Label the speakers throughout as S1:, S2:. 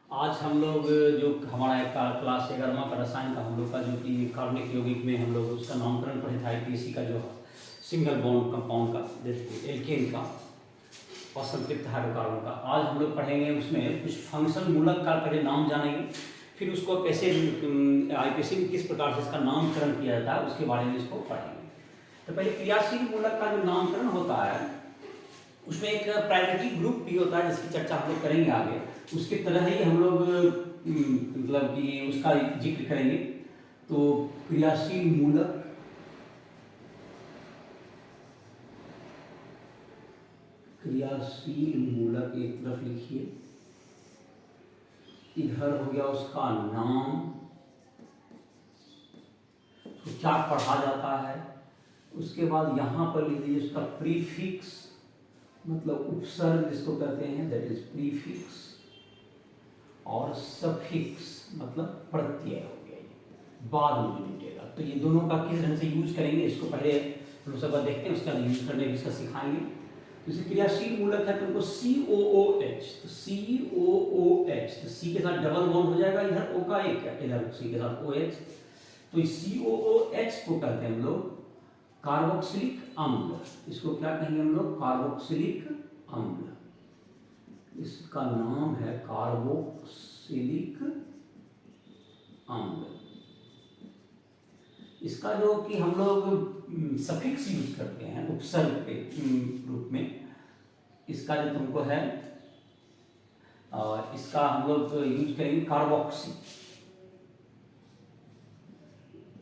S1: आज हम लोग जो हमारा एक क्लास 11वां का रसायन का हम लोग का जो कि कार्बनिक यौगिक में हम लोग उसका नामकरण पढ़े थे आईपीसी का जो सिंगल बॉन्ड कंपाउंड का जैसे एल्केन का और संतृप्त हाइड्रोकार्बन का। आज हम लोग पढ़ेंगे उसमें कुछ फंक्शन मूलक का पहले नाम जानेंगे, फिर उसको कैसे आईपीसी में किस प्रकार से इसका नामकरण किया जाता है उसके बारे में इसको पढ़ेंगे। तो पहले क्रियाशील मूलक का जो नामकरण होता है उसमें एक प्रायोरिटी ग्रुप भी होता है जिसकी चर्चा हम लोग करेंगे आगे। उसके तरह ही हम लोग मतलब कि उसका जिक्र करेंगे। तो क्रियाशील मूलक एक तरफ लिखिए, इधर हो गया उसका नाम, तो क्या पढ़ा जाता है। उसके बाद यहाँ पर लिख दीजिए उसका प्रीफिक्स मतलब उपसर्ग जिसको कहते हैं, दैट इज प्रीफिक्स, और सफिक्स मतलब प्रत्यय हो गया, ये बाद में जुटेगा। तो ये दोनों का किस ढंग से यूज करेंगे इसको पहले हम सब देखते हैं, उसका यूज करने इसका सिखाएंगे। तो इसे क्रियाशील मूलक है तो उनको COOH, तो COOH, तो C के साथ डबल बॉन्ड हो जाएगा, इधर O का एक है, इधर C के साथ OH, तो इस COOH को कहते हैं हम लोग कार्बोक्सिलिक अम्ल। इसको क्या कहेंगे हम लोग? कार्बोक्सिलिक अम्ल। इसका नाम है कार्बोक्सिलिक अम्ल। इसका जो कि हम लोग सफिक्स यूज करते हैं उपसर्ग के रूप में, इसका जो तुमको है इसका हम लोग यूज करेंगे कार्बोक्सी।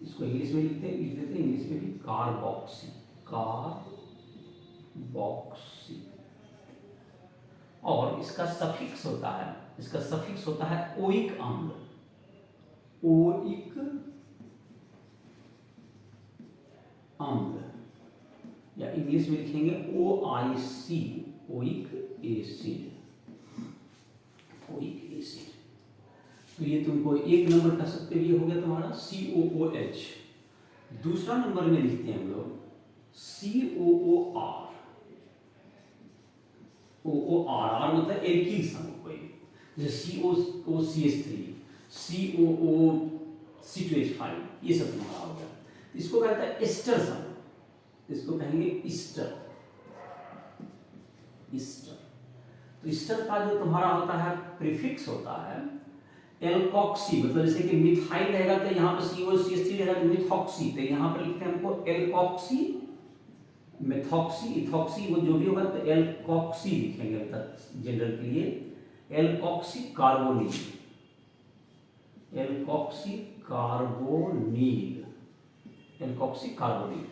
S1: इसको इंग्लिश में लिख देते हैं इंग्लिश में भी कार्बोक्सी, कार्बोक्सी। और इसका सफिक्स होता है ओइक अम्ल, ओइक अम्ल, या इंग्लिश में लिखेंगे OIC, oic acid, oic acid. तो ये तुमको एक नंबर कह सकते हो, ये हो गया तुम्हारा COOH। दूसरा नंबर में लिखते हैं हम लोग COOR, OOR मतलब एल्किल समूह कोई, जैसे COCH3, COOC2H5, ये सब तुम्हारा हो गया। इसको कहता है एस्टर समूह, इसको कहेंगे ईस्टर। तो ईस्टर का जो तुम्हारा होता है प्रीफिक्स होता है एल्कोक्सी, मतलब जैसे कि मिथाइल रहेगा तो यहाँ पर COCH3 रहेगा तो मिथॉक्सी, तो यहाँ पर लिखते हैं हमको एल्कोक्सी, मेथॉक्सी, इथॉक्सी, वो जो भी होगा तो एल्कोक्सी लिखेंगे मतलब जनरल के लिए, alkoxy carbonyl, alkoxy carbonyl, alkoxy carbonyl.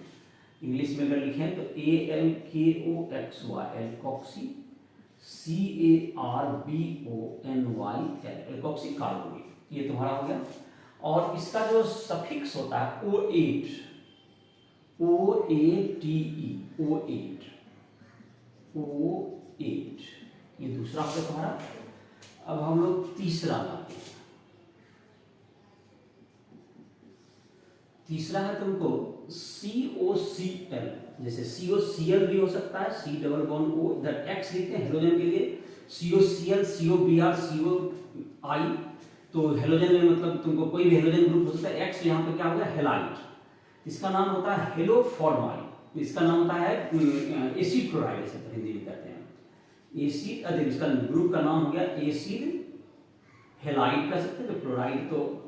S1: English में अगर लिखें तो ALKOXY, alkoxy, CARBONYL, alkoxy carbonyl, ये तुम्हारा हो गया। और इसका जो सफिक्स होता है OATE, OATE, ये दूसरा हो गया तुम्हारा। अब हम लोग तीसरा लाते हैं। तीसरा है तुमको COCl, जैसे COCl भी हो सकता है, C डबल बॉन्ड O, इधर X लिखते हैं हेलोजन के लिए, COCl, COBr, COI, तो हेलोजन में मतलब तुमको कोई भी हेलोजन ग्रुप हो सकता है। X यहाँ पे क्या हो गया? हेलाइट। इसका नाम होता है हेलोफॉर्माइड, इसका नाम होता है एसिड क्लोराइड, ऐसे हिंदी में कहते हैं एसिड। अधिक इसका ग्रुप का नाम हो गया एसिड हेलाइड कह सकते हैं। जब क्लोराइड, तो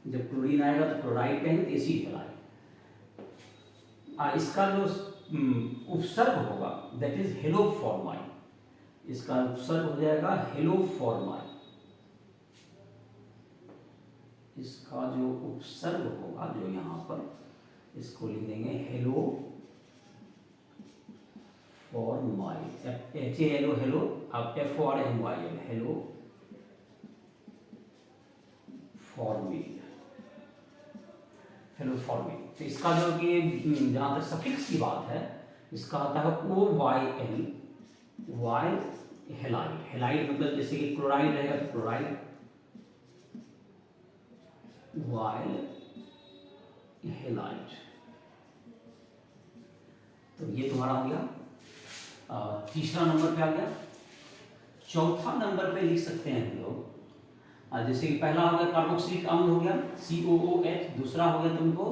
S1: जब क्लोरीन आएगा तो क्लोराइड कहेंगे, तो एसिड हेलाइड। इसका जो उपसर्ग होगा दैट इज हेलोफॉर्माइड, इसका उपसर्ग हो जाएगा हेलोफॉर्माइड। इसका जो उपसर्ग होगा जो यहाँ पर, इसको लिख देंगे हेलो फॉर्माइल, HALO हेलो, अब FORMYL hello formal, hello formal. तो इसका जो कि जहाँ तक सफिक्स की बात है, इसका आता है OYL, वाइल हेलाइड। हेलाइड मतलब जैसे कि क्लोराइड रहेगा तो क्लोराइड, वाइल हेलाइड। तो ये तुम्हारा हो गया तीसरा नंबर पे आ गया। चौथा नंबर पे लिख सकते हैं हम लोग जैसे कि पहला हो गया कार्बोक्सिलिक अम्ल हो गया COOH, दूसरा हो गया तुमको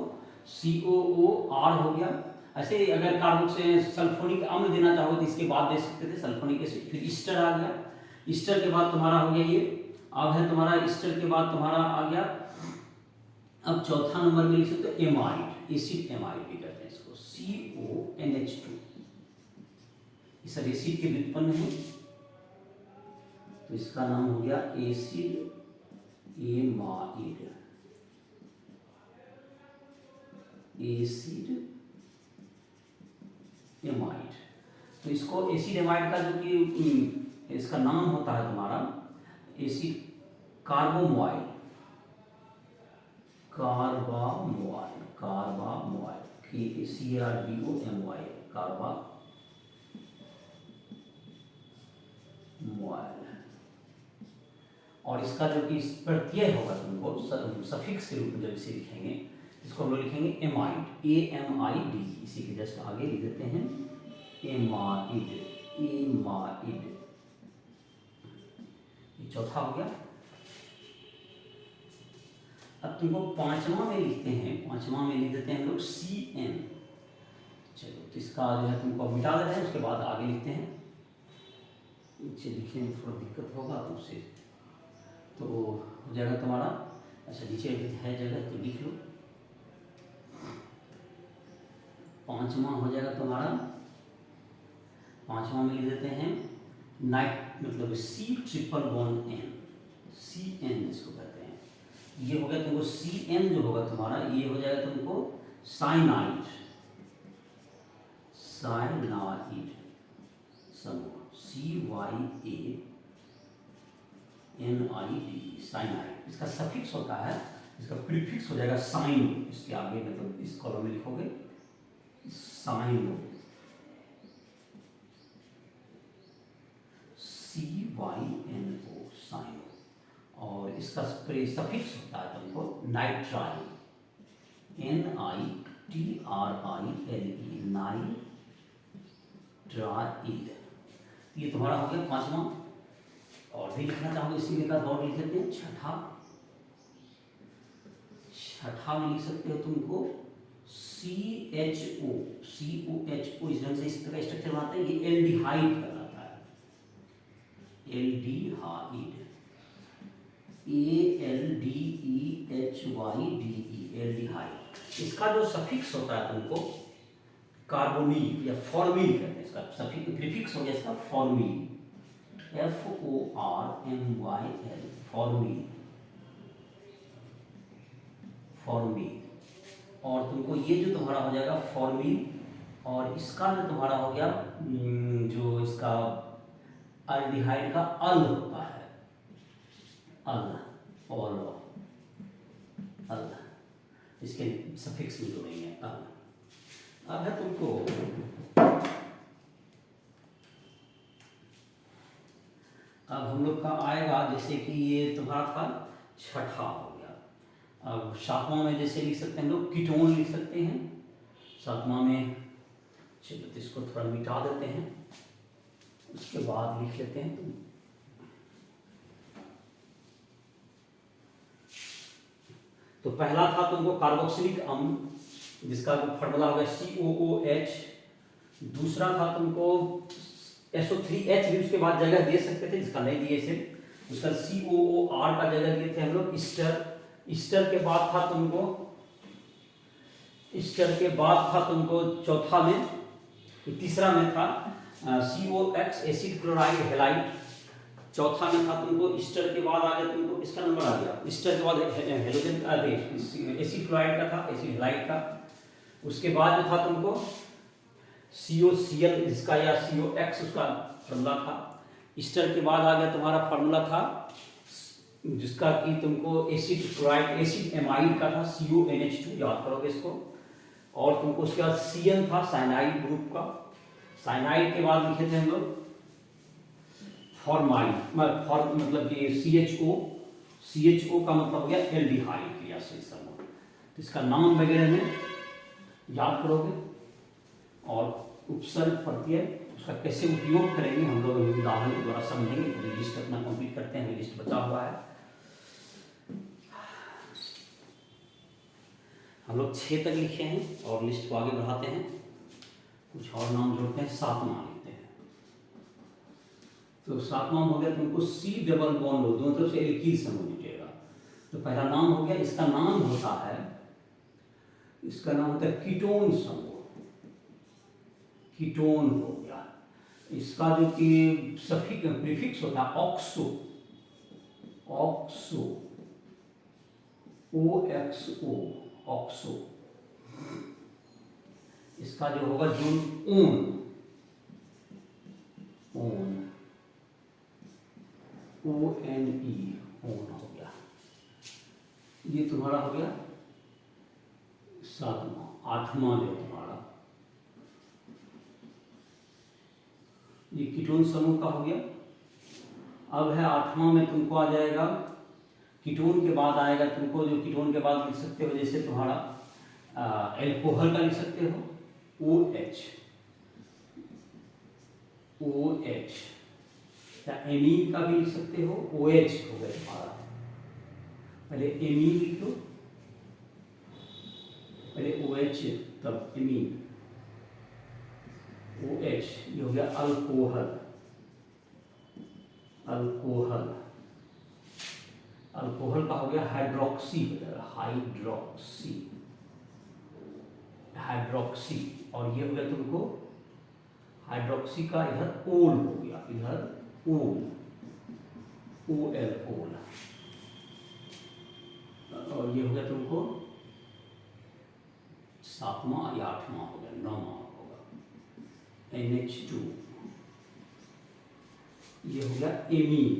S1: COOR हो गया। ऐसे अगर कार्बोक्सिलिक सल्फोनिक अम्ल देना चाहो तो इसके बाद दे सकते थे सल्फोनिक एसिड। फिर ईस्टर आ गया, ईस्टर के बाद तुम्हारा हो गया ये, अब है तुम्हारा ईस्टर के बाद तुम्हारा आ गया, अब चौथा नंबर में लिख सकते हो एमाइड, एसिड एमाइड भी कहते हैं इसको, CONH2। ये सब एसिड के व्युत्पन्न है, तो इसका नाम हो गया एसिड एमाइड, एसिड एमाइड। तो इसको एसिड एमाइड का जो कि इसका नाम होता है तुम्हारा acid कार्बोमोइल, carbamoyl, carbamoyl, CARBOMOIL, carbamoyl. और इसका जो कि प्रत्यय होगा तुमको सफिक्स के रूप में जब इसे लिखेंगे, इसको हम लोग लिखेंगे एमाइड, AMID। इसी के जस्ट आगे लिख देते हैं एमाइड, एमाइड। ये चौथा हो गया। अब तुमको पांचवा में लिखते हैं, पांचवा में लिख देते हैं हम लोग CN। चलो तो इसका जो है तुमको मिटा देते हैं, उसके बाद आगे लिखते हैं। नीचे लिखने में थोड़ा दिक्कत होगा तो उससे तो हो जाएगा तुम्हारा, अच्छा नीचे है जगह तो लिख लो। पांचवा हो जाएगा तुम्हारा, पांचवा में लिख देते हैं नाइट, मतलब C≡N, CN इसको कहते हैं। ये हो गया तुमको CN जो होगा तुम्हारा, ये हो जाएगा तुमको साइनाइड, साइनाइड समूह, CYANID, साइनाइड। इसका सफिक्स होता है, इसका प्रीफिक्स हो जाएगा साइन, इसके आगे मतलब इस कॉलम में लिखोगे साइनो, CYNO, साइनो। और इसका सफिक्स होता है तुमको नाइट्राइल, NITRILE, नाइट्राइल। ये तुम्हारा हो गया पांचवा। और भी लिखना चाहोगे इसी में का और लिख लेते हैं छठा, छठा में लिख सकते हो तुमको CHO, COHO। इस ढंग से इस तरह स्ट्रक्चर बनाते हैं, ये एल्डिहाइड कहलाता है, एल्डिहाइड, ALDEHYDE, एल्डिहाइड। इसका जो सफिक्स होता है तुमको कार्बोनिल या फॉर्मिल कहते हैं, इसका सफिक्स प्रीफिक्स हो गया इसका फॉर्मिल, FORMYL, फॉर्मिल, फॉर्मिल। और तुमको ये जो तुम्हारा हो जाएगा फॉर्मिल, और इसका जो तुम्हारा हो गया जो इसका एल्डिहाइड का अल होता है, अल, ऑल, अल, इसके सफिक्स में जोड़ेंगे अल। अब है तुमको, अब हम लोग का आएगा जैसे कि ये तुम्हारा था छठा हो गया। अब सातवां में जैसे लिख सकते हैं हम लोग कीटोन लिख सकते हैं सातवां में। चलो तो इसको थोड़ा मिटा देते हैं, उसके बाद लिख लेते हैं तुम। तो पहला था तुमको कार्बोक्सिलिक अम्ल, जिसका फॉर्मूला हो गया COOH। दूसरा था तुमको SO3H, भी उसके बाद जगह दे सकते थे, जिसका नहीं दिए इसे, उसका COOR का जगह दिए थे हम लोग ईस्टर। ईस्टर के बाद था तुमको, ईस्टर के बाद था तुमको चौथा में, तीसरा में था COX, एसिड क्लोराइड हैलाइड। चौथा में था तुमको, ईस्टर के बाद आ गया तुमको, किसका नंबर आ गया, ईस्टर के बाद हेलोजन का, एसिड क्लोराइड का था, एसिड हैलाइड का। उसके बाद जो था तुमको COCl इसका या COX उसका फॉर्मूला था। ईस्टर के बाद आ गया तुम्हारा फॉर्मूला था जिसका कि तुमको एसिड क्लोराइड, एसिड एमाइड का था, CONH2, याद करोगे इसको। और तुमको उसके बाद CN था, साइनाइड ग्रुप का। साइनाइड के बाद लिखे थे हम लोग फॉर्माइड, मतलब कि CHO का मतलब हो गया एल्डिहाइड क्रियाशील समूह। तो इसका नाम वगैरह में याद करोगे, और उपसर्ग प्रत्यय उसका कैसे उपयोग करेंगे हम लोग उदाहरण द्वारा समझेंगे। लिस्ट अपना कंप्लीट करते हैं, लिस्ट बचा हुआ है। हम लोग 6 तक लिखे हैं और लिस्ट को आगे बढ़ाते हैं, कुछ और नाम जोड़ते हैं, 7वां लिखते हैं। तो 7वां हो गया तुमको C डबल बॉन्ड, दोनों तरफ से एल्कीन समूह जुटेगा। तो पहला नाम हो गया, इसका नाम होता है, इसका नाम होता है कीटोन समूह, कीटोन हो गया। इसका जो कि सफिक्स प्रीफिक्स होता है ऑक्सो, ऑक्सो, OXO, ऑक्सो। इसका जो होगा जो ओन, ओन, ONE, ओन हो गया। ये तुम्हारा हो गया 7वां। 8वां जो तुम्हारा ये कीटोन समूह का हो गया। अब है 8वां में तुमको आ जाएगा, कीटोन के बाद आएगा तुमको, जो कीटोन के बाद लिख सकते हो, जैसे तुम्हारा एल्कोहल का लिख सकते हो OH, OH, या एमीन का भी लिख सकते हो OH हो गया तुम्हारा। पहले एमीन लिख लो, पहले OH तब एमीन, OH, ये हो गया अल्कोहल, अल्कोहल, अल्कोहल का हो गया हाइड्रोक्सी, हो जाएगा हाइड्रोक्सी, हाइड्रोक्सी। और ये हो गया तुमको हाइड्रोक्सी का इधर ओल हो गया, इधर ओल, OL, ओल। और ये हो गया तुमको 7वां या 8वां हो गया, 9वां होगा NH2। ये हो गया एमीन,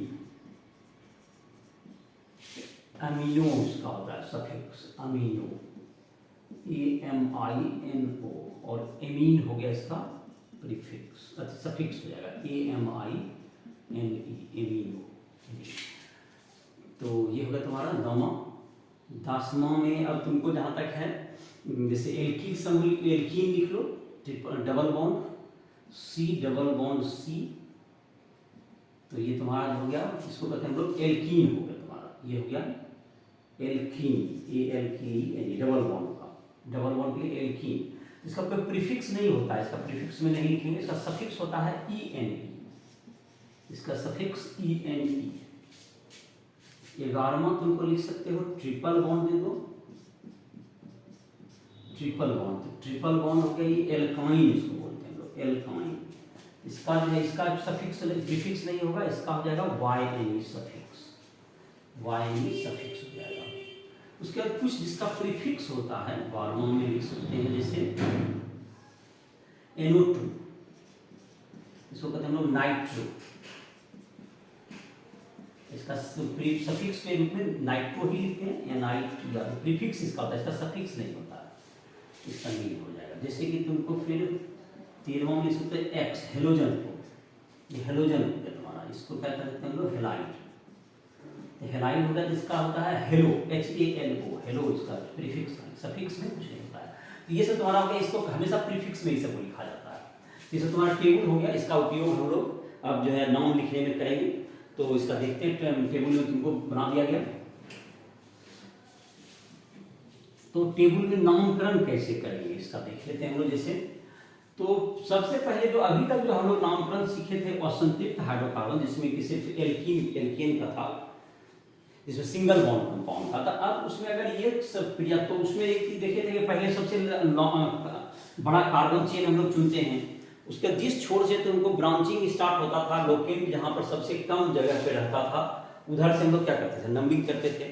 S1: अमीनो उसका होता है सफिक्स, अमीनो, AMINO। और एमीन हो गया इसका प्रीफिक्स, सफिक्स हो जाएगा AMINE, एमीनो। तो ये हो गया तुम्हारा 9वां। 10वां में अब तुमको जहाँ तक है, जैसे एल्कीन समूह, एल्कीन लिख लो, double bond C double bond C। तो ये तुम्हारा हो गया, इसको कहते हैं हम लोग एल्कीन हो गया तुम्हारा। ये हो गया एल्कीन, ALKEN, डबल बॉन्ड का, डबल बॉन्ड के लिए एल्कीन। इसका कोई प्रीफिक्स नहीं होता है, इसका प्रीफिक्स में नहीं लिखेंगे, इसका सफिक्स होता है ENE, इसका सफिक्स ENE। 11वां तुमको लिख सकते हो ट्रिपल बॉन्ड दे दो, ट्रिपल बॉन्ड, ट्रिपल बॉन्ड हो गया ये एल्काइन, इसको बोलते हैं लोग एल्काइन। इसका जो है, इसका सफिक्स प्रीफिक्स नहीं होगा, इसका हो जाएगा YNE सफिक्स, YNE सफिक्स हो जाएगा। उसके बाद कुछ जिसका प्रीफिक्स होता है 12वां में लिख सकते हैं, जैसे NO2, इसको कहते हैं हम लोग नाइट्रो, इसका सफिक्स के रूप में नाइट्रो ही लिखते हैं, NI2, या प्रीफिक्स इसका होता है, इसका सफिक्स नहीं होता है, इसका नहीं हो जाएगा। जैसे कि तुमको फिर 13वां में लिख सकते हैं X, हेलोजन को, ये हेलोजन हो गया तुम्हारा, इसको क्या कहते हैं हम लोग हेलाइड। हेलाइड होता है जिसका होता है हेलो, HALO, हेलो, इसका प्रीफिक्स, सफिक्स में कुछ नहीं होता है। तो ये सब तुम्हारा हो गया, इसको हमेशा प्रीफिक्स में ही सब लिखा जाता है। जैसे तुम्हारा टेबल हो गया, इसका उपयोग हम लोग अब जो है नाम लिखने में करेंगे। तो इसका देखते हैं, टेबल में तुमको बना दिया गया। तो टेबल में नामकरण कैसे करेंगे इसका देख लेते हैं हम लोग। जैसे तो सबसे पहले जो अभी तक जो हम लोग नामकरण सीखे थे असंतृप्त हाइड्रोकार्बन, जिसमें कि सिर्फ एल्कीन का था, जिसमें सिंगल बॉन्ड कंपाउंड था। अब उसमें अगर ये सब क्रिया, तो उसमें एक चीज देखे थे कि पहले सबसे बड़ा कार्बन चेन हम लोग चुनते हैं, उसके जिस छोर से तो उनको ब्रांचिंग स्टार्ट होता था, लोकेन जहां पर सबसे कम जगह पे रहता था, उधर से हम लोग क्या करते थे, नंबिंग करते थे।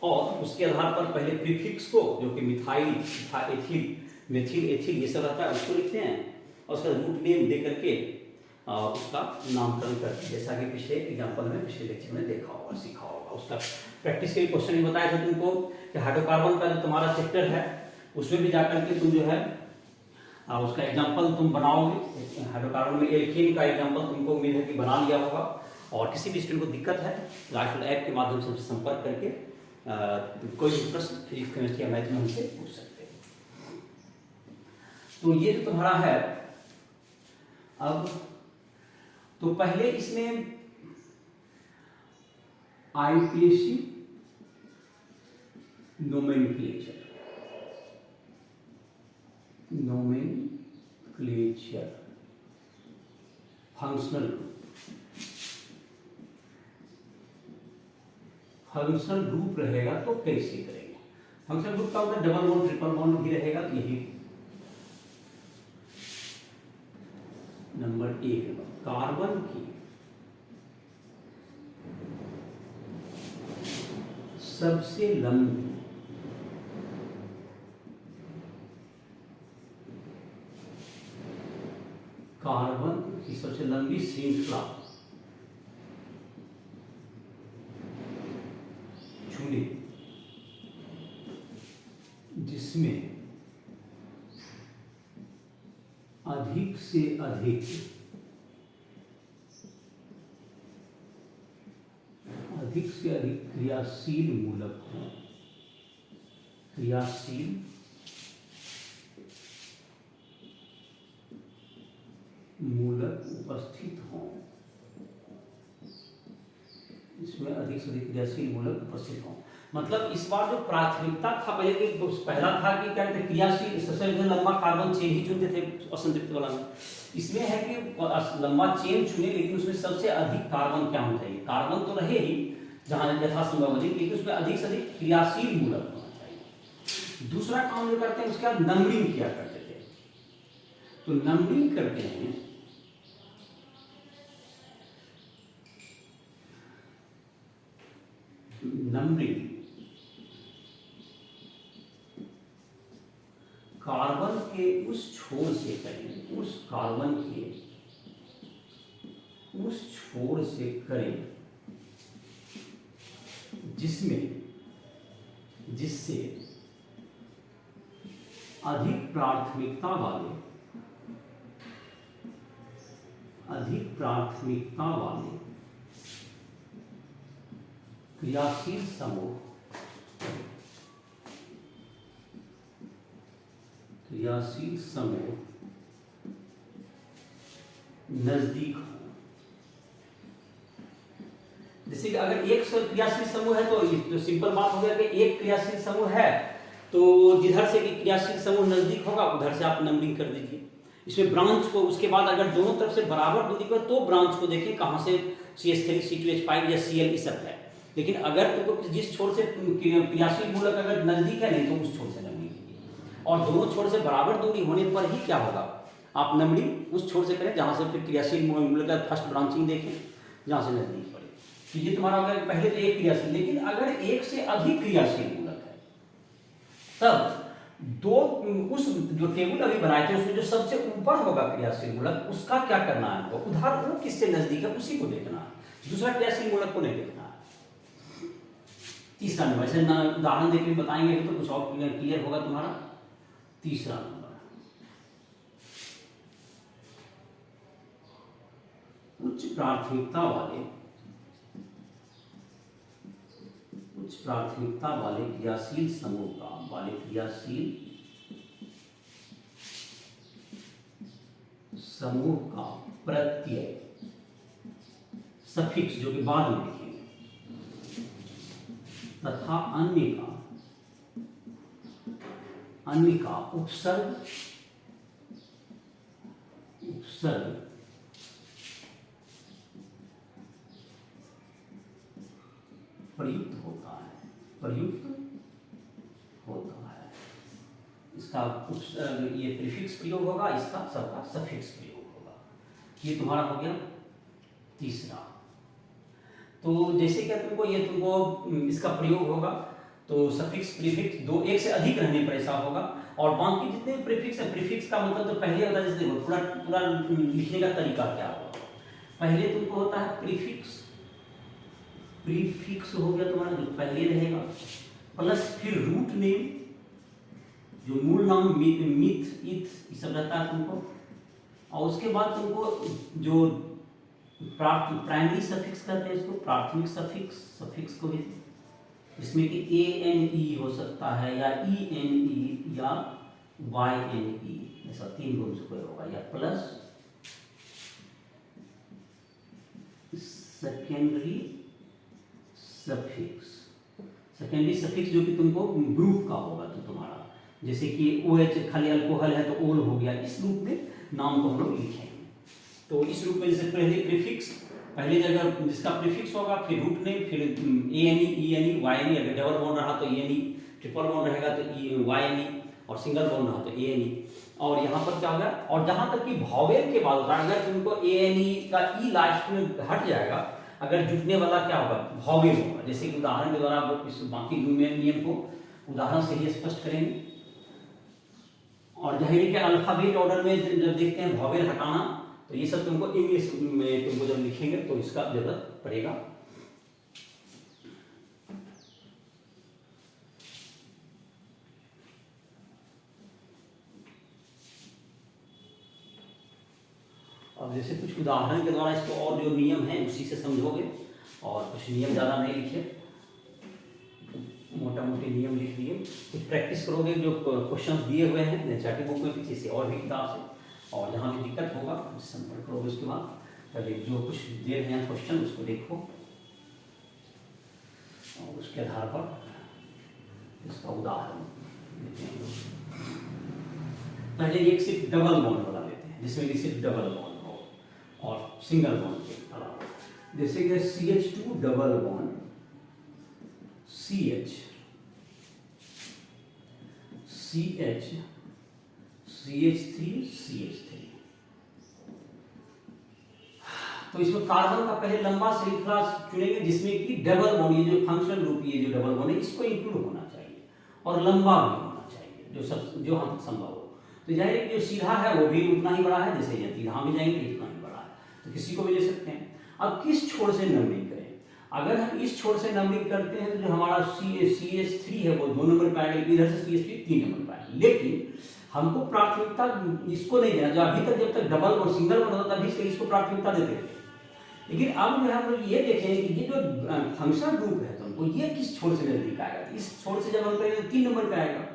S1: और उसके आधार पर पहले प्रीफिक्स को, जो कि मिथाइल, एथिल, मेथिल, एथिल, ये सब रहता है, उसको लिखते हैं और उसका रूट नेम दे करके उसका नामकरण करते हैं। जैसा कि पिछले एग्जाम्पल में, पिछले लेक्चर में देखा होगा, सीखा होगा। उसका प्रैक्टिस के क्वेश्चन में बताया था तुमको कि हाइड्रोकार्बन का जो तुम्हारा चैप्टर है, उसमें भी जाकर के तुम जो है उसका एग्जाम्पल तुम बनाओगे। हाइड्रोकार्बन में एल्कीन का एग्जाम्पल तुमको उम्मीद है कि बना लिया होगा। और किसी भी स्टूडेंट को दिक्कत है, राइफल ऐप के माध्यम से संपर्क करके कोई भी प्रश्न फिजिक्स, केमिस्ट्री या मैथ में हमसे पूछ सकते हैं। तो ये जो तुम्हारा है, अब तो पहले इसमें IUPAC nomenclature, nomenclature, functional group. Functional group रहेगा तो कैसे करेंगे? फंक्शनल ग्रुप का मतलब डबल बॉन्ड ट्रिपल बॉन्ड भी रहेगा, तो यही नंबर 1 कार्बन की सबसे लंबी कार्बन की सबसे लंबी श्रृंखला चुने जिसमें अधिक से अधिक क्रियाशील मूलक हो, क्रियाशील मूलक उपस्थित हों, इसमें अधिक से अधिक क्रियाशील मूलक उपस्थित हों। मतलब इस बार जो प्राथमिकता था, पहला था कि क्या कहते क्रियाशील, सबसे लंबा कार्बन चेन ही चुनते थे असंतृप्त वाला में। इसमें है कि लंबा चेन चुने, लेकिन उसमें सबसे अधिक कार्बन क्या होना चाहिए? कार्बन तो रहे ही जहां यथासंभव अधिक, लेकिन उसमें अधिक से अधिक क्रियाशील मूलक होना चाहिए। दूसरा काम जो करते हैं उसके बाद नंबरिंग किया करते थे। तो नंबरिंग करते हैं, नंबरिंग कार्बन के उस छोर से करें, उस कार्बन के उस छोर से करें जिससे अधिक प्राथमिकता वाले क्रियाशील समूह नजदीक हो। जैसे कि अगर एक क्रियाशील समूह है तो सिंपल बात हो गया कि एक क्रियाशील समूह है तो जिधर से कि क्रियाशील समूह नजदीक होगा उधर से आप नंबरिंग कर दीजिए। इसमें ब्रांच को, उसके बाद अगर दोनों तरफ से बराबर दूरी पर तो ब्रांच को देखें कहां से CH3 C2H5 या Cl ये सब है। लेकिन अगर तुमको जिस छोर से क्रियाशील मूलक अगर नजदीक है नहीं तो उस छोर से नंबरिंग कीजिए, और दोनों छोर से बराबर दूरी होने पर ही क्या होगा, आप नंबरिंग उस छोर से करें जहां से फिर क्रियाशील मूलक का फर्स्ट ब्रांचिंग देखें जहां से नजदीक पड़े। तो ये तुम्हारा अगर पहले तो एक क्रियाशील, लेकिन अगर एक से अधिक क्रियाशील मूलक है तब दो, उस जो टेबल अभी बनाए थे उसमें जो सबसे ऊपर होगा क्रियाशील मूलक उसका क्या करना है, हमको उधर वो किससे नजदीक है उसी को देखना है, दूसरा क्रियाशील मूलक को नहीं देखना है। तीसरा नंबर, ऐसे उदाहरण देकर बताएंगे तो कुछ और क्लियर होगा तुम्हारा। तीसरा नंबर, उच्च प्राथमिकता वाले क्रियाशील समूह का प्रत्यय सफिक्स जो कि बाद में लिखेंगे तथा अन्य का उपसर्ग प्रयुक्त होता है। इसका ये प्रीफिक्स प्रयोग होगा, इसका सबका सफिक्स प्रयोग होगा। ये तुम्हारा हो गया तीसरा। तो जैसे क्या तुमको इसका प्रयोग होगा तो सफिक्स प्रीफिक्स दो एक से अधिक रहने पर ऐसा होगा, और बाकी जितने प्रीफिक्स है, प्रीफिक्स का मतलब तो पहले होता है, जैसे देखो पूरा लिखने का तरीका क्या होगा। पहले तुमको होता है प्रीफिक्स हो गया तुम्हारा जो पहले रहेगा, प्लस फिर रूट नेम जो मूल नाम मिथ इथ ये सब रहता है तुमको, और उसके बाद तुमको जो प्राइमरी सफिक्स कहते हैं इसको, प्राथमिक सफिक्स को भी, इसमें कि ANE हो सकता है या ENE या YNE, ऐसा 3 गुण से कोई होगा, या प्लस सेकेंडरी सफिक्स जो कि तुमको ग्रुप का होगा तो तुम्हारा जैसे कि OH खाली अल्कोहल है तो ओल हो गया, इस रूप में नाम को हम लोग लिखेंगे। तो इस रूप में जैसे पहले प्रीफिक्स, पहले जगह जिसका प्रीफिक्स होगा, फिर रूट नेम, फिर ANE, ENE, YNE, अगर डबल बॉन्ड रहा तो ENE, ट्रिपल बॉन्ड रहेगा तो YNE, और सिंगल बॉन्ड रहा तो ANE। और यहाँ पर क्या होगा, और जहाँ तक कि वॉवेल के बाद अगर तुमको ANE का E लास्ट में हट जाएगा, अगर जुटने वाला क्या होगा, वॉवेल होगा। जैसे कि उदाहरण के द्वारा आप इस बाकी नियम को उदाहरण से ही स्पष्ट करेंगे। और जाहिर है अल्फाबेट ऑर्डर में जब देखते हैं वॉवेल हटाना, तो ये सब तुमको इंग्लिश में तुमको जब लिखेंगे तो इसका जरूरत पड़ेगा। अब जैसे कुछ उदाहरण के द्वारा इसको और जो नियम है उसी से समझोगे, और कुछ नियम ज़्यादा नहीं लिखे, मोटा मोटी नियम लिख दिए। कुछ प्रैक्टिस करोगे, जो क्वेश्चंस दिए हुए हैं NCERT बुक में पीछे से और भी किताब से, और जहाँ भी दिक्कत होगा संपर्क करोगे। उसके बाद पहले जो कुछ दे रहे हैं क्वेश्चन उसको देखो, और उसके आधार पर इसका उदाहरण देते हैं। पहले एक सिर्फ डबल बॉन्ड वाला लेते हैं, जिसमें कि सिर्फ डबल बॉन्ड हो और सिंगल बॉन्ड के अलावा, जैसे कि CH2 double bond CH, CH, CH3, CH3। तो इसमें कार्बन का पहले लंबा श्रृंखला चुनेंगे जिसमें कि डबल बॉन्ड, ये जो फंक्शनल ग्रुप, ये जो डबल बॉन्ड है इसको इंक्लूड होना चाहिए, और लंबा भी होना चाहिए, जो हम संभव हो। तो जाहिर है जो सीधा है वो भी उतना ही बड़ा है, जैसे यहाँ भी जाएंगे इतना ही बड़ा है, तो किसी को भी ले सकते हैं। अब किस छोर से नंबरिंग करें, अगर हम इस छोर से नंबरिंग करते हैं तो जो हमारा CH3 है वो 2 नंबर पे आएगा, इधर से CH3 3 नंबर पे आएगा। लेकिन हमको प्राथमिकता इसको नहीं देना, जो अभी तक जब तक डबल और सिंगल बन होता तभी इसको प्राथमिकता देते थे। लेकिन अब जो हम लोग ये देखें कि ये जो फंक्शनल ग्रुप है तुमको ये किस छोर से नजदीक आएगा। इस छोर से जब हम करेंगे तो 3 नंबर पे आएगा,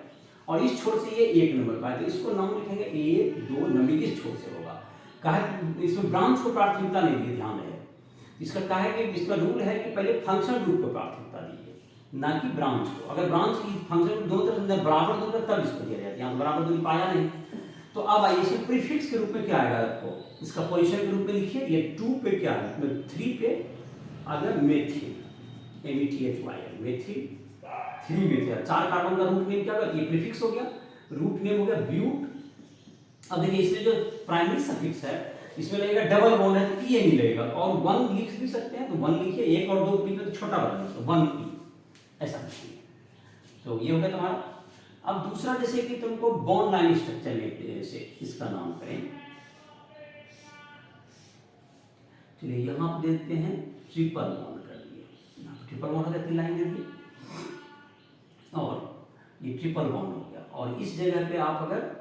S1: और इस छोर से ये 1 नंबर पे आएगा, तो इसको नाम लिखेंगे 1, 2 नंबर इस छोर से होगा। कहा इसमें ब्रांच को प्राथमिकता नहीं दी, ध्यान रहे। इसका कहा है कि इसका रूल है कि पहले फंक्शनल ग्रुप को प्राथमिकता दीजिए, ना कि ब्रांच को। अगर ब्रांच की फंक्शन दोनों तरफ बराबर दूर तब इसको दिया जाता है, यहाँ बराबर दूरी पाया नहीं। तो अब आइए इसे प्रीफिक्स के रूप में क्या आएगा, आपको इसका पोजीशन के रूप में लिखिए। ये 2 पे क्या है, 3 पे अगर methyl, METHYL methyl, 3 methyl, 4 carbon का रूट नेम क्या होगा, ये प्रीफिक्स हो गया, रूट नेम हो गया ब्यूट। अब देखिए इसमें जो प्राइमरी सफिक्स है इसमें लगेगा डबल बॉन्ड है तो E नहीं लगेगा, और 1 लिख भी सकते हैं तो 1 लिखिए, 1 और 2 के बीच में तो छोटा बना तो 1E ऐसा लिखिए। तो ये हो गया तुम्हारा। अब दूसरा जैसे कि तुमको बॉन्ड लाइन स्ट्रक्चर में से इसका नाम करें, चलिए यहां पर देते हैं ट्रिपल बॉन्ड कर दिए, यहाँ पर ट्रिपल बॉन्ड का 3 लाइन दे दिए, और ये ट्रिपल बॉन्ड हो गया। और इस जगह पे आप अगर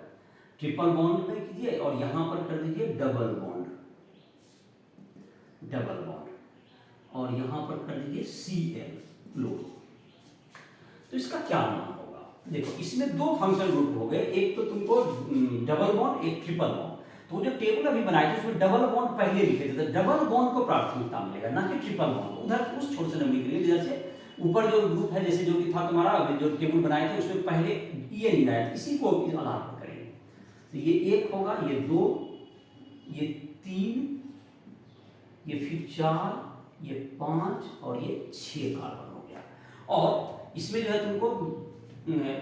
S1: ट्रिपल बॉन्ड में कीजिए और यहां पर कर दीजिए डबल बॉन्ड, डबल बॉन्ड, और यहां पर कर दीजिए Cl क्लोरो। तो इसका क्या नाम होगा, देखो इसमें 2 फंक्शनल ग्रुप हो गए, एक तो तुमको डबल बॉन्ड, एक ट्रिपल बॉन्ड। तो जो टेबल अभी बनाए थे उसमें डबल बॉन्ड पहले लिखे थे, तो डबल बॉन्ड को प्राथमिकता मिलेगा, ना कि ट्रिपल बॉन्ड। उधर उस छोर से नंबरिंग करेंगे जिधर से ऊपर जो ग्रुप है, जैसे जो भी था तुम्हारा जो टेबल बनाए थे उसमें पहले ये नहीं आया, इसी को आधार पर करेंगे। तो ये 1 होगा, ये 2, ये 3, ये फिर 4, ये 5 और ये 6 कार्बन हो गया। और इसमें जो है तुमको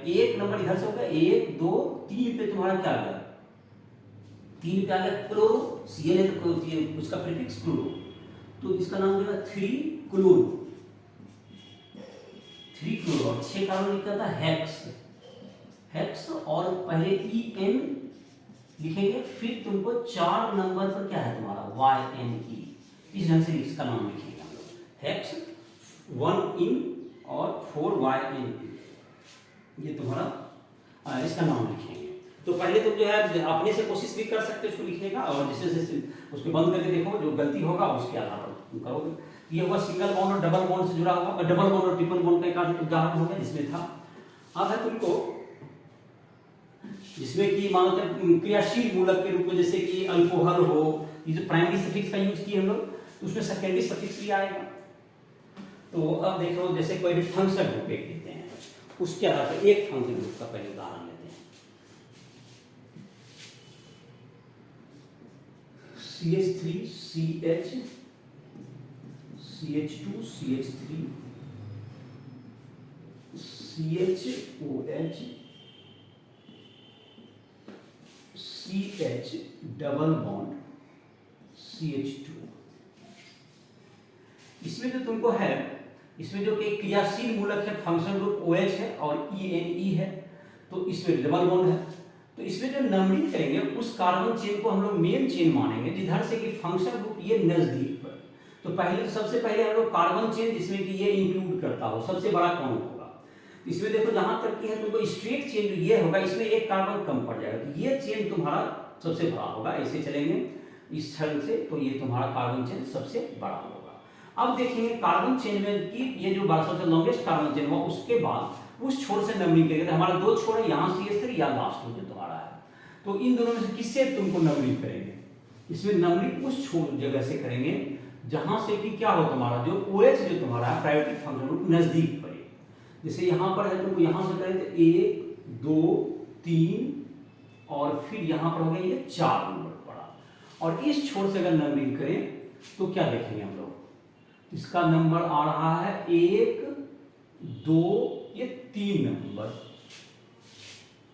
S1: 1 नंबर इधर से होगा, 1, 2, 3 पे तुम्हारा क्या आ गया, 3 पे आ गया क्लोरो, Cl है तो उसका प्रीफिक्स क्लोरो, तो इसका नाम हो गया 3 क्लोरो, 3 क्लोरो। और 6 कार्बन लिखा था हेक्स, हेक्स, और पहले En लिखेंगे, फिर तुमको 4 नंबर पर क्या है तुम्हारा YNE, इस ढंग से इसका नाम लिखेंगे हम लोग, हेक्स 1 इन और 4 YNE, ये तुम्हारा इसका नाम लिखेंगे। तो पहले तुम जो है अपने से कोशिश भी कर सकते हो इसको लिखने का, और जैसे जैसे उसको बंद करके देखो, जो गलती होगा उसके आधार पर तुम करोगे। ये होगा सिंगल बॉन्ड और डबल बॉन्ड से जुड़ा हुआ, और डबल बॉन्ड और ट्रिपल बॉन्ड का एक उदाहरण हो गया जिसमें था। अब है तुमको जिसमें कि मानो क्रियाशील मूलक के रूप में, जैसे कि अल्कोहल हो, ये जो प्राइमरी सफिक्स का यूज किए हम लोग, तो उसमें सेकेंडरी सफिक्स भी आएगा। तो अब देखो जैसे कोई भी फंक्शनल ग्रुप एक देते हैं, उसके आधार पर एक फंक्शनल ग्रुप का पहले उदाहरण लेते हैं। CH3 CH CH2 CH3 CHOH CH double bond CH2। इसमें जो तुमको है, इसमें जो कि क्रियाशील मूलक है फंक्शनल ग्रुप OH है और ENE है, तो इसमें डबल बॉन्ड है। तो इसमें जो नंबरिंग करेंगे उस कार्बन चेन को हम लोग मेन चेन मानेंगे, जिधर से कि फंक्शनल ग्रुप ये नजदीक पर। तो पहले सबसे पहले हम लोग कार्बन चेन जिसमें कि ये इंक्लूड करता हो, सबसे बड़ा कौन होगा। इसमें देखो जहां तक कि है तुमको स्ट्रेट चेन जो ये होगा, इसमें एक कार्बन कम पड़ जाएगा, तो ये चेन तुम्हारा सबसे बड़ा होगा। ऐसे चलेंगे इस छड़ से, तो ये तुम्हारा कार्बन चेन सबसे बड़ा होगा। अब देखेंगे कार्बन चेन में कि ये जो सबसे लॉन्गेस्ट कार्बन चेन हुआ, उसके बाद उस छोर से नंबरिंग करेंगे। तो हमारा दो छोर है, यहाँ CH3 या लास्ट में जो तुम्हारा है, तो इन दोनों में से किससे तुमको नंबरिंग करेंगे। इसमें नंबरिंग उस छोर जगह से करेंगे जहां से कि क्या हो तुम्हारा जो OH जो तुम्हारा है प्रायोगिक फंक्शन ग्रुप नजदीक पड़े। जैसे यहाँ पर है तुमको यहाँ से करें तो 1 2 3 और फिर यहाँ पर हो गया ये 4 नंबर पड़ा। और इस छोर से अगर नंबरिंग करें तो क्या देखेंगे हम लोग, इसका नंबर आ रहा है 1 2 ये 3 नंबर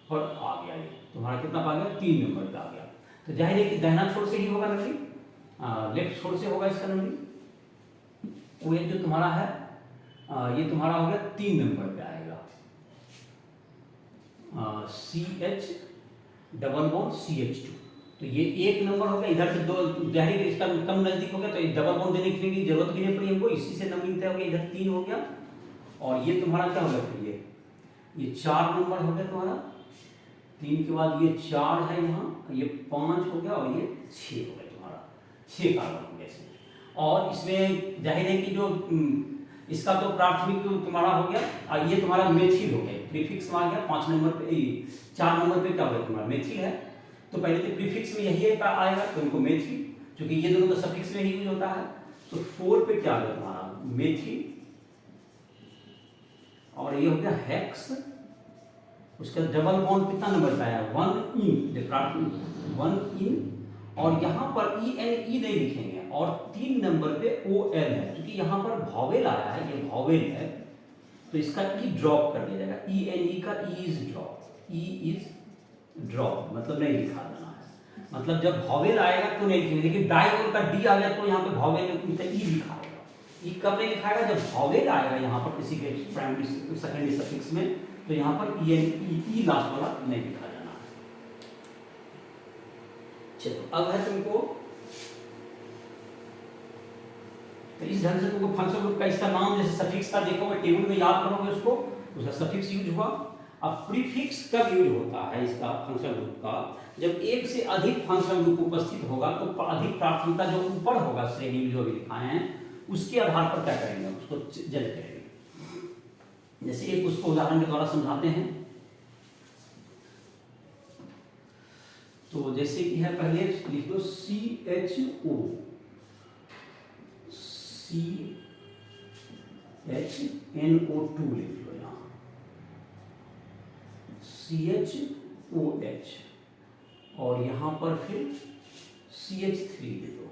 S1: पर आ गया। ये तुम्हारा कितना आ गया, 3 नंबर पे आ गया। तो जाहिर है कि दाहिना छोर से ही होगा नंबरिंग, लेफ्ट छोर से होगा इसका नंबरिंग। वो जो तुम्हारा है ये तुम्हारा हो गया 3 नंबर पे आएगा, CH डबल बॉन्ड CH2। तो ये 1 नंबर हो गया, इधर से 2 जाहिर है इसका कम नजदीक हो गया, तो डबल बॉन्ड देने की जरूरत भी नहीं पड़ी हमको, इसी से नंबरिंग तय हो गया। इधर 3 हो गया और ये तुम्हारा क्या हो गया, फिर ये 4 नंबर हो गया तुम्हारा। 3 के बाद ये 4 है यहाँ, ये 5 हो गया और ये 6 हो गया तुम्हारा, 6 कार्बन हो गया इसमें। और इसमें जाहिर है कि जो इसका तो प्राथमिक तुम्हारा हो गया, और ये तुम्हारा मेथिल हो गया, प्रीफिक्स में आ गया 5 नंबर पे, 4 नंबर पे क्या हो गया तुम्हारा मेथिल है। तो पहले तो प्रीफिक्स में यही आएगा, तो इनको मेथिल, क्योंकि ये दोनों तो सफिक्स में ही यूज होता है। तो 4 पे क्या आ गया तुम्हारा मेथिल, और ये हो गया हेक्स। उसका डबल बॉन्ड कितना नंबर पे आया, 1 इन, और यहाँ पर ENE नहीं लिखेंगे, और 3 नंबर पे OL है, क्योंकि यहाँ पर वॉवेल आया है, ये वॉवेल है, तो इसका E ड्रॉप कर दिया जाएगा। ENE का E इज ड्रॉप, मतलब नहीं लिखा जाना है। मतलब जब वॉवेल आएगा तो नहीं लिखेंगे, लेकिन डाई का D आ गया तो यहाँ पे वॉवेल में E लिखा होगा। E कब नहीं लिखाएगा, जब वॉवेल आएगा यहाँ पर किसी के प्राइमरी सेकेंडरी सफिक्स में, तो यहाँ पर E लास्ट वाला नहीं लिखा जाना है। चलो अब है तुमको, तो इस ढंग से तुमको फंक्शन ग्रुप का इसका नाम जैसे सफिक्स का देखोगे टेबल में याद करोगे उसको, उसका सफिक्स यूज हुआ। अब प्रीफिक्स कब यूज होता है इसका फंक्शन ग्रुप का, जब एक से अधिक फंक्शन ग्रुप उपस्थित होगा, तो अधिक प्राथमिकता जो ऊपर होगा श्रेणी में जो भी लिखाए हैं उसके आधार पर क्या करेंगे, उसको जज करेंगे। जैसे एक उसको उदाहरण के द्वारा समझाते हैं। तो जैसे कि है, पहले लिख लो CHO CHNO2 लिख लो यहाँ, CHOH, और यहाँ पर फिर CH3 ले लो।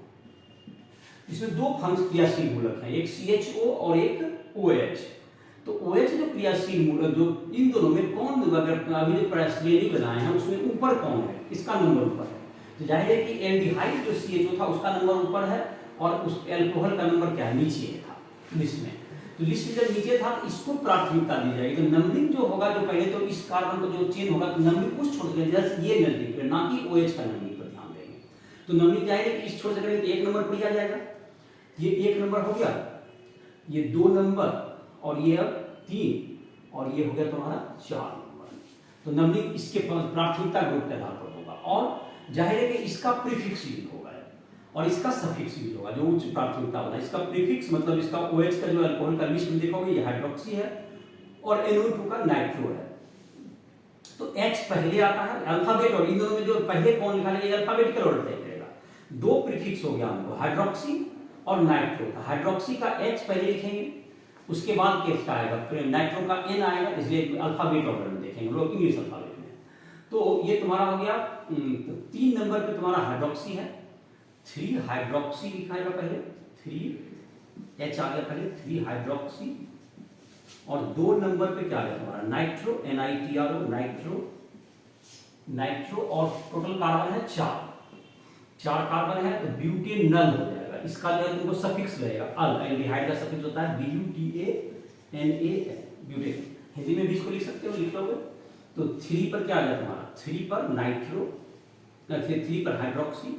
S1: इसमें 2 क्रियाशील मूलक हैं, एक CHO और एक OH। तो OH जो क्रियाशील मूलक, जो इन दोनों में कौन, अगर अभी जो श्रेणी बनाए हैं उसमें ऊपर कौन है, इसका नंबर ऊपर है। तो जाहिर है कि एल्डिहाइड जो CHO था उसका नंबर ऊपर है, और उस एल्कोहल का नंबर क्या है, नीचे था लिस्ट में। तो लिस्ट में जब नीचे था तो इसको प्राथमिकता दी जाएगी। तो नंबरिंग जो होगा, जो पहले तो इस कार्बन को जो चेन होगा, तो नंबरिंग उस छोर से जैसे ये नजदीक है, ना कि OH का नंबरिंग पर ध्यान देंगे। तो नंबरिंग जाहिर है कि इस छोर से करेंगे तो 1 नंबर पर आ जाएगा, ये 1 नंबर हो गया, ये 2 नंबर, और ये अब 3, और ये हो गया तुम्हारा 4 नंबर। तो नंबरिंग इसके प्राथमिकता ग्रुप के आधार पर होगा, और जाहिर है कि इसका प्रीफिक्स यूज होगा और इसका सफिक्स यूज होगा, जो उच्च प्राथमिकता वाला। इसका प्रीफिक्स मतलब इसका OH का जो अल्कोहल का लिस्ट में देखोगे ये हाइड्रोक्सी है, और NO2 का नाइट्रो है। तो H पहले आता है अल्फाबेट, और इन दोनों में जो पहले कौन लिखा जाएगा, अल्फाबेटिकल ऑर्डर तय करेगा। 2 प्रीफिक्स हो गया हमको, हाइड्रोक्सी और नाइट्रो। हाइड्रोक्सी का H पहले लिखेंगे, उसके बाद क्या आएगा, फिर नाइट्रो का N आएगा, इसलिए अल्फाबेट ऑर्डर में देखेंगे लोग, इंग्लिश अल्फाबेट में। तो ये तुम्हारा हो गया 3 नंबर पे तुम्हारा हाइड्रोक्सी है, 3 हाइड्रोक्सी लिखा है पहले, 3 H आ गया पहले, 3 हाइड्रोक्सी, और 2 नंबर पे क्या आ गया तुम्हारा नाइट्रो, NITRO, नाइट्रो, और टोटल कार्बन है 4 कार्बन है, तो ब्यूटेनल हो जाएगा। इसका जो है तुमको सफिक्स लगेगा, अल, एल्डिहाइड का सफिक्स होता है BUTANAL, ब्यूटेन। हिंदी में भी इसको लिख सकते हो, लिख लोगे। तो 3 पर क्या आ गया तुम्हारा, 3 पर नाइट्रो, 3 पर हाइड्रोक्सी,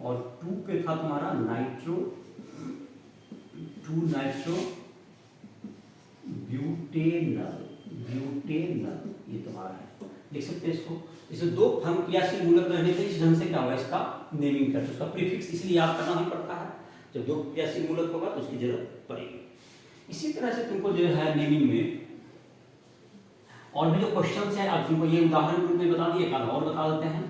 S1: और 2 पे था तुम्हारा नाइट्रो, 2 नाइट्रो ब्यूटेनल, ये तुम्हारा है, लिख सकते हैं इसको। इसे 2 क्रियाशील मूलक रहने से इस ढंग से क्या होगा, इसका नेमिंग करते हैं, उसका प्रीफिक्स इसलिए याद करना ही पड़ता है, जब 2 क्रियाशील मूलक होगा तो उसकी जरूरत पड़ेगी। इसी तरह से तुमको जो है नेमिंग में और भी जो क्वेश्चंस है, अब तुमको ये उदाहरण रूप में बता दिए, और बता देते हैं,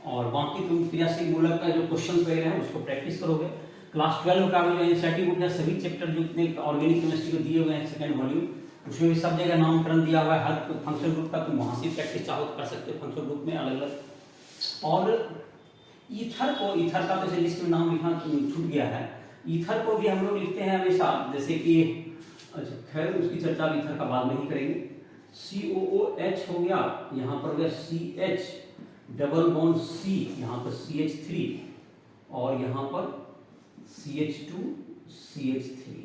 S1: और बाकी तुम क्रियाशील मूलक का जो क्वेश्चंस वगैरह है उसको प्रैक्टिस करोगे। क्लास 12 का जो एनसीईआरटी बुक है, सभी चैप्टर जो इतने ऑर्गेनिक केमिस्ट्री को दिए हुए हैं सेकंड वॉल्यूम, उसमें भी सब जगह नामकरण दिया हुआ है, हर फंक्शन ग्रुप का तुम वहां से प्रैक्टिस चाहो तो कर सकते हो, फंक्शन ग्रुप में अलग अलग। और ईथर का तो लिस्ट में नाम लिखना छूट गया है, ईथर को भी हम लोग लिखते हैं हमेशा, जैसे कि अच्छा खैर उसकी चर्चा ईथर का बाद में ही करेंगे। COOH हो गया, यहाँ पर हो गया CH, डबल बॉन्ड C, यहाँ पर CH3, और यहाँ पर CH2 CH3,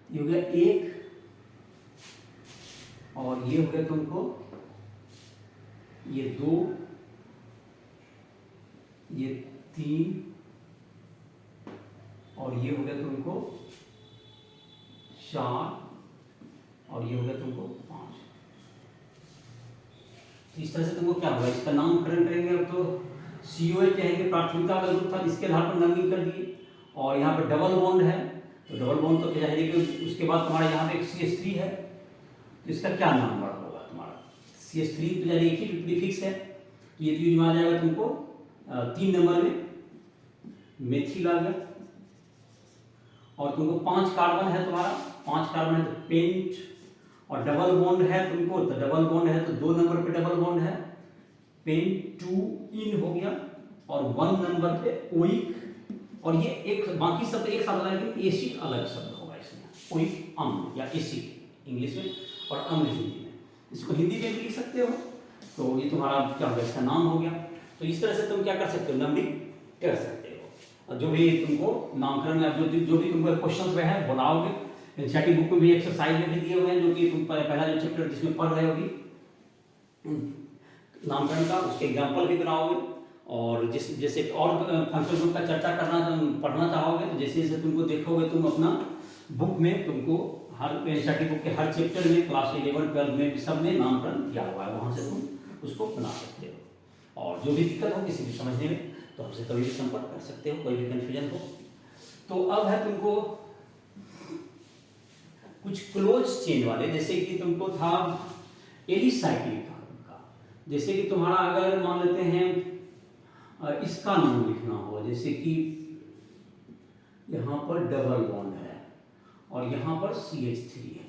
S1: ये हो गया 1, और ये हो गया तुमको ये 2, ये 3, और ये हो गया तुमको 4, और ये हो गया तुमको 5। इस तरह से तुमको क्या होगा, इसका नामकरण करेंगे। अब तो COH कहेंगे, प्राथमिकता का ग्रुप था, इसके आधार पर नामकरण कर दिए, और यहाँ पर डबल बॉन्ड है, तो डबल बॉन्ड तो क्या है कि उसके बाद तुम्हारा यहाँ पे एक CH3 है, तो इसका क्या नाम होगा तुम्हारा, CH3 तो यानी एक ही प्रीफिक्स है, तो ये यूज में आ जाएगा तुमको 3 नंबर में मेथिल आ गया, और तुमको 5 कार्बन है तुम्हारा, 5 कार्बन है तो पेंट, और डबल बॉन्ड है तुमको, तो डबल बॉन्ड है तो 2 नंबर पे डबल बॉन्ड है, पेंटूइन हो गया, और 1 नंबर पे ओइक, और ये एक बाकी शब्द एक साथ होगा, लेकिन एसिड अलग शब्द होगा इसमें, ओइक अम्ल या एसिड इंग्लिश में, और अम्ल हिंदी में, इसको हिंदी में भी लिख सकते हो। तो ये तुम्हारा क्या होगा, इसका नाम हो गया। तो इस तरह से तुम क्या कर सकते हो, नंबरिंग कर सकते हो, जो भी तुमको नामकरण में जो भी तुमको क्वेश्चंस में है बनाओगे। एनसीईआरटी बुक में भी एक्सरसाइज में भी दिए हुए हैं, जो कि तुम पहला जो चैप्टर जिसमें पढ़ रहे होगी नामकरण का, उसके एग्जाम्पल भी बनाओगे, और जैसे और फंक्शन ग्रुप का चर्चा पढ़ना चाहोगे, तो जैसे जैसे तुमको देखोगे तुम अपना बुक में, तुमको हर एनसीईआरटी बुक के हर चैप्टर में क्लास 11 12 में सब में नामकरण दिया हुआ है, वहां से तुम उसको बना सकते हो। और जो भी दिक्कत हो किसी भी समझने में, तो हमसे कभी भी संपर्क कर सकते हो, कोई भी कंफ्यूजन हो। तो अब है तुमको कुछ क्लोज चेन वाले, जैसे कि तुमको था एलिसाइक्लिक का, जैसे कि तुम्हारा अगर मान लेते हैं इसका नाम लिखना हो, जैसे कि यहां पर डबल बॉन्ड है और यहां पर CH3 है,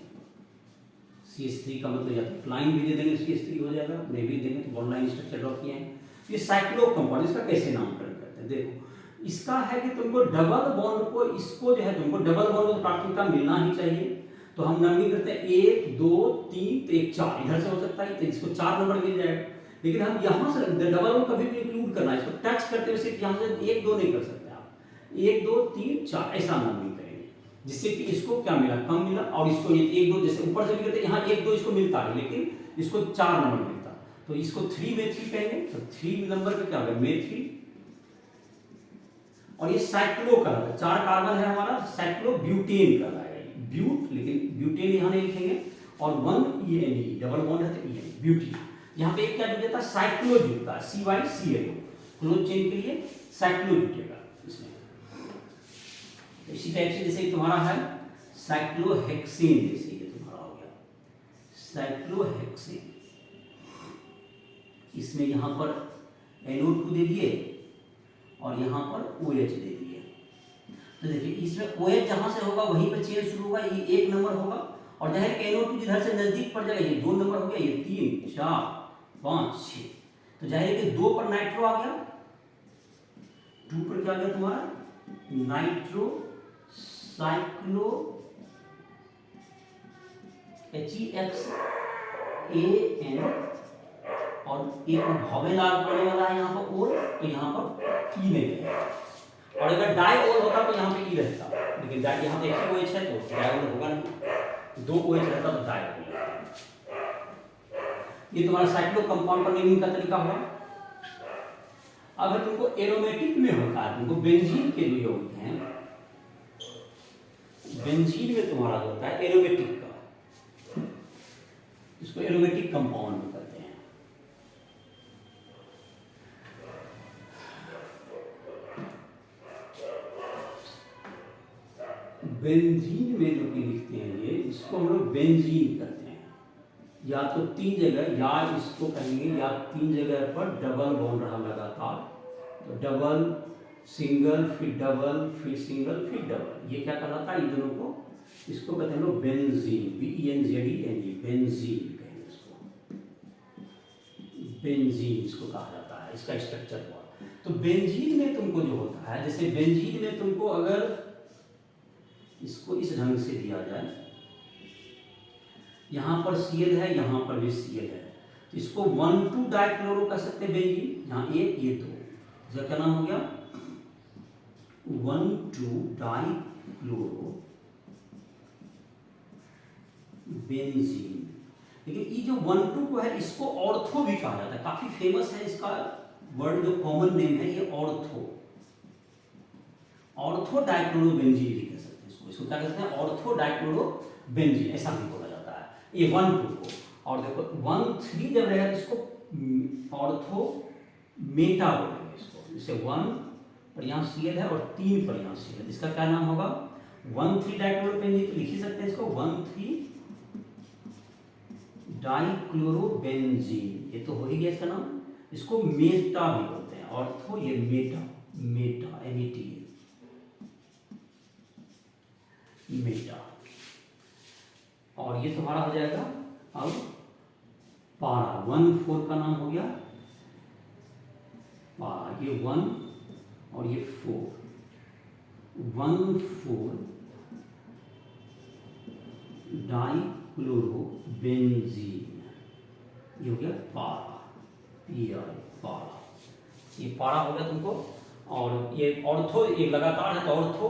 S1: CH3 का मतलब या तो लाइन भी दे देंगे CH3 हो जाएगा, नहीं भी देंगे तो बॉन्ड लाइन स्ट्रक्चर ड्रॉ किए हैं। ये साइक्लो कंपाउंड, इसका कैसे नामकरण करते हैं, देखो इसका है कि तुमको डबल बॉन्ड को, इसको जो है तुमको डबल बॉन्ड को प्राथमिकता मिलना ही चाहिए, तो हम नंबरिंग करते हैं 1 2 3 तो 1 4, इधर से हो सकता है तो इसको 4 नंबर मिल जाएगा, लेकिन हम यहां से डबल बॉन्ड कभी भी इंक्लूड करना है, इसको टच करते हुए सिर्फ यहां से 1 2 नहीं कर सकते आप, 1 2 3 4 ऐसा नंबरिंग करेंगे, जिससे कि इसको क्या मिला, कम मिला, और इसको ये 1 2 जैसे ऊपर से भी करते यहाँ 1 2 इसको मिलता है, लेकिन इसको 4 नंबर मिलता, तो इसको 3 मेथिल कहेंगे, तो 3 नंबर पे क्या होगा मेथिल, और ये साइक्लो कहलाता है, 4 कार्बन है हमारा, साइक्लो ब्यूटेन कहलाएगा, ब्यूट, लेकिन ब्यूटेन यहां नहीं लिखेंगे, और 1 ENE डबल बॉन्ड है तो ENE ब्यूटेन, यहां पे एक क्या जुड़ जाता है, साइक्लो जुड़ता है, CYCLO, क्लोज चेन के लिए साइक्लो जुटेगा इसमें। इसी टाइप से जैसे तुम्हारा है साइक्लोहेक्सेन, जैसे ये तुम्हारा हो गया साइक्लोहेक्सेन, इसमें यहां पर NO2 दे दिए और यहां पर OH दे दिए, तो देखिए इसमें OH जहां से होगा वहीं पर चेन शुरू होगा, ये 1 नंबर होगा, और जाहिर NO2 जिधर से नजदीक पड़ जाएगा, ये 2 नंबर हो गया, ये 3 4 5 6, तो जाहिर है कि 2 पर नाइट्रो आ गया, 2 पर क्या आ गया तुम्हारा नाइट्रो साइक्लो HEXAN, और एक वॉवेल आर पड़ने वाला है यहाँ पर ओल, तो यहाँ पर ई नहीं है, और अगर डाई ओल होता तो यहाँ पे ई रहता, लेकिन यहाँ पे एक ही OH है तो डाई ओल होगा नहीं, 2 OH रहता तो डाई ओल। ये तुम्हारा साइक्लो कंपाउंड का नेमिंग का तरीका हुआ। अगर तुमको एरोमेटिक में होता है, तुमको बेंजीन के जो यौगिक हैं, बेंजीन में तुम्हारा जो होता है एरोमेटिक का, इसको एरोमेटिक कंपाउंड कहते हैं। बेंजीन में जो कि लिखते हैं ये, इसको हम लोग बेंजीन कहते हैं, या तो 3 जगह, या इसको कहेंगे या 3 जगह पर डबल बॉन्ड रहा लगातार, तो डबल सिंगल फिर डबल फिर सिंगल फिर डबल, ये क्या कहलाता है, ये दोनों को, इसको कहते हैं लोग बेंजीन, BENZENE, बेंजीन कहेंगे इसको, बेंजीन इसको कहा जाता है, इसका स्ट्रक्चर हुआ। तो बेंजीन में तुमको जो होता है, जैसे बेंजीन में तुमको अगर इसको इस ढंग से दिया जाए, यहां पर Cl है, यहां पर भी Cl है, तो इसको 1,2 डाइक्लोरो कह सकते हैं बेंजीन, यहाँ 1 ये 2, इसका क्या नाम हो गया 1,2 डाइक्लोरो बेंजीन। लेकिन ये जो 1,2 को है, इसको ऑर्थो भी कहा जाता है, काफी फेमस है इसका वर्ड, जो कॉमन नेम है ये ऑर्थो, ऑर्थो डाइक्लोरो बेंजीन भी कह सकते हैं इसको क्या कहते हैं, ऑर्थो डाइक्लोरो बेंजीन, ऐसा भी बोला जाता है ये 1,2 को। और देखो 1,3 जब रहेगा इसको ऑर्थो मेटा बोलेंगे इसको, जैसे 1 पर यहाँ Cl है और 3 पर यहाँ Cl है, इसका क्या नाम होगा 1,3 डाइक्लोरो बेंजीन, तो लिख ही सकते हैं इसको 1,3 डाइक्लोरोबेंजीन, ये तो हो ही गया इसका नाम। इसको मेटा भी बोलते हैं, ऑर्थो ये मेटा, मेटा META, मेटा। और ये तुम्हारा हो जाएगा अब पारा, 1,4 का नाम हो गया पारा, ये 1 और ये 4, 1,4 डाइक्लोरोबेंजीन, ये हो गया पारा, पारा, ये पारा हो गया तुमको। और ये ऑर्थो एक लगातार है तो ऑर्थो,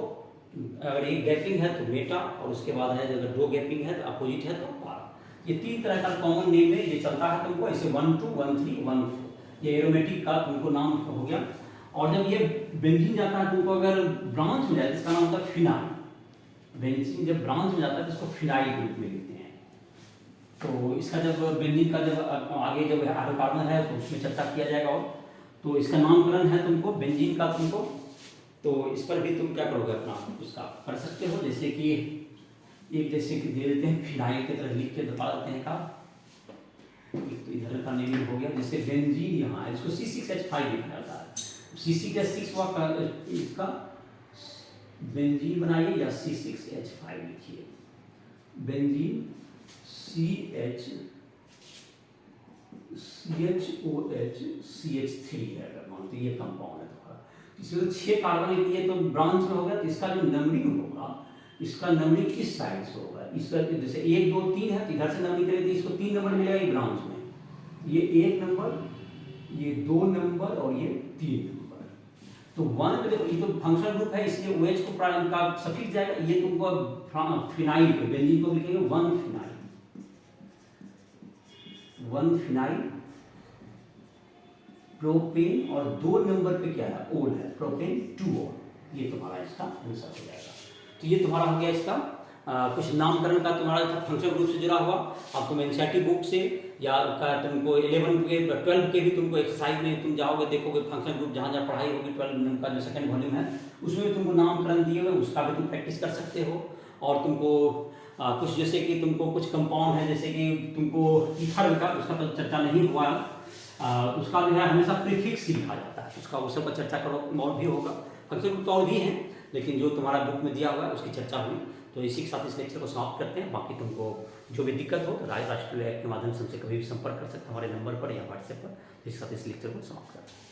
S1: अगर एक गैपिंग है तो मेटा, और उसके बाद है अगर 2 गैपिंग है तो अपोजिट है तो पारा। ये 3 तरह का कॉमन नेम है, ये चलता है तुमको ऐसे 1,2 1,3 1,4, ये एरोमेटिक का तुमको नाम हो गया। और जब ये बेंजीन जाता है तुमको अगर ब्रांच में जाए, इसका नाम होता है फिनाइल, बेंजीन जब ब्रांच में जाता है तो इसको फिनाइल के रूप में लिखते हैं। तो इसका जब बेंजीन का जब आगे जब हाइड्रोकार्बन है तो उसमें चर्चा किया जाएगा, और तो इसका नामकरण है तुमको बेंजीन का तुमको, तो इस पर भी तुम क्या करोगे अपना उसका कर सकते हो, जैसे कि एक जैसे कि दे देते हैं फिनाइल की तरह लिख के बता देते हैं का, एक तो इधर का नेमिंग हो गया, जैसे बेंजीन यहाँ है, इसको C6H5 लिखा जाता है, C6H6 हुआ इसका बेंजीन बनाइए या C6H5 लिखिए, बेंजीन CHOH CH3 है, अगर मानते ये कंपाउंड है तुम्हारा, इसमें 6 कार्बन ये तो ब्रांच में हो गया, तो इसका जो नंबरिंग होगा, इसका नंबरिंग इस साइड से होगा, इस पर जैसे 1 2 3 है तो इधर से नंबरिंग करें तो इसको 3 नंबर मिलेगा ये ब्रांच में, ये 1 नंबर, ये 2 नंबर और ये 3 नंबर। तो 1 में देखो ये तो फंक्शनल ग्रुप है, इसलिए OH को प्राइम का सफिक्स जाएगा, ये तुमको फिनाइल पे बेंजीन को लिखेंगे 1 फिनाइल, 1 फिनाइल प्रोपेन, और 2 नंबर पे क्या है ओल है, प्रोपेन 2 ओल, ये तुम्हारा इसका आंसर हो जाएगा। तो ये तुम्हारा हो गया इसका कुछ नामकरण का तुम्हारा था फंक्शनल ग्रुप से जुड़ा हुआ। अब तुम एनसीईआरटी बुक से या तुमको 11 के 12 के भी तुमको एक्सरसाइज में तुम जाओगे देखोगे फंक्शनल ग्रुप जहाँ जहाँ पढ़ाई होगी 12 का जो सेकंड वॉल्यूम है उसमें भी तुमको नामकरण दिए हुए, उसका भी तुम प्रैक्टिस कर सकते हो। और तुमको कुछ जैसे कि तुमको कुछ कंपाउंड है, जैसे कि तुमको ईथर का उसका तो चर्चा नहीं हुआ, उसका जो है हमेशा प्रीफिक्स लिखा जाता है, उसका वो सब का चर्चा करो और भी होगा, फंक्शनल ग्रुप तो और भी हैं, लेकिन जो तुम्हारा बुक में दिया हुआ है उसकी चर्चा हुई। तो इसी के साथ इस लेक्चर को समाप्त करते हैं। बाकी तुमको जो भी दिक्कत हो राष्ट्रीय ऐप के माध्यम से हमसे कभी भी संपर्क कर सकते हैं हमारे नंबर पर या व्हाट्सएप पर। इस साथ इस लेक्चर को समाप्त करते हैं।